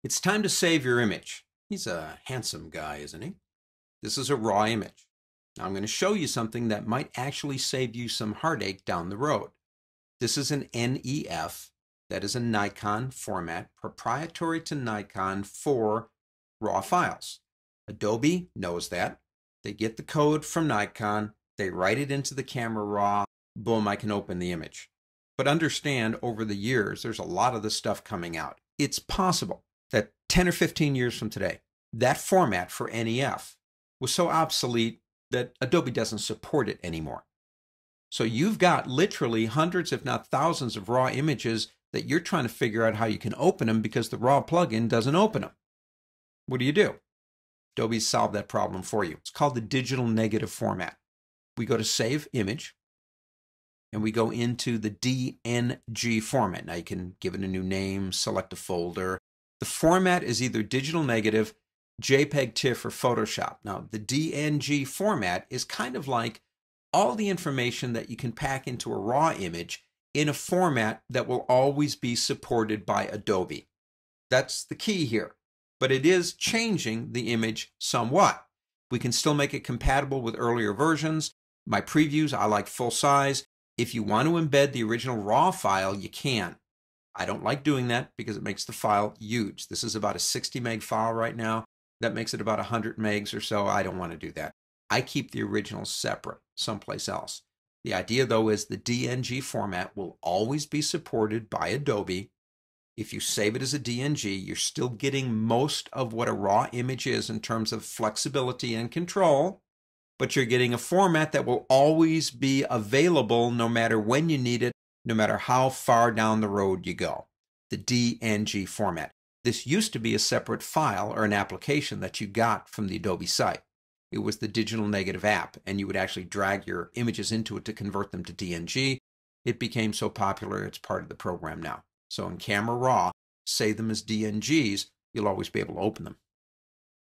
It's time to save your image. He's a handsome guy, isn't he? This is a raw image. Now I'm going to show you something that might actually save you some heartache down the road. This is an NEF, that is a Nikon format, proprietary to Nikon for raw files. Adobe knows that. They get the code from Nikon, they write it into the camera raw, boom, I can open the image. But understand, over the years, there's a lot of this stuff coming out. It's possible that 10 or 15 years from today, that format for NEF was so obsolete that Adobe doesn't support it anymore. So you've got literally hundreds, if not thousands, of raw images that you're trying to figure out how you can open them because the raw plugin doesn't open them. What do? Adobe's solved that problem for you. It's called the digital negative format. We go to Save Image, and we go into the DNG format. Now you can give it a new name, select a folder. The format is either digital negative, JPEG, TIFF, or Photoshop. Now the DNG format is kind of like all the information that you can pack into a raw image in a format that will always be supported by Adobe. That's the key here. But it is changing the image somewhat. We can still make it compatible with earlier versions. My previews, I like full size. If you want to embed the original raw file, you can. I don't like doing that because it makes the file huge. This is about a 60 meg file right now. That makes it about 100 megs or so. I don't want to do that. I keep the original separate someplace else. The idea, though, is the DNG format will always be supported by Adobe. If you save it as a DNG, you're still getting most of what a raw image is in terms of flexibility and control, but you're getting a format that will always be available no matter when you need it, no matter how far down the road you go. The DNG format. This used to be a separate file or an application that you got from the Adobe site. It was the digital negative app, and you would actually drag your images into it to convert them to DNG. It became so popular, it's part of the program now. So in Camera Raw, save them as DNGs, you'll always be able to open them.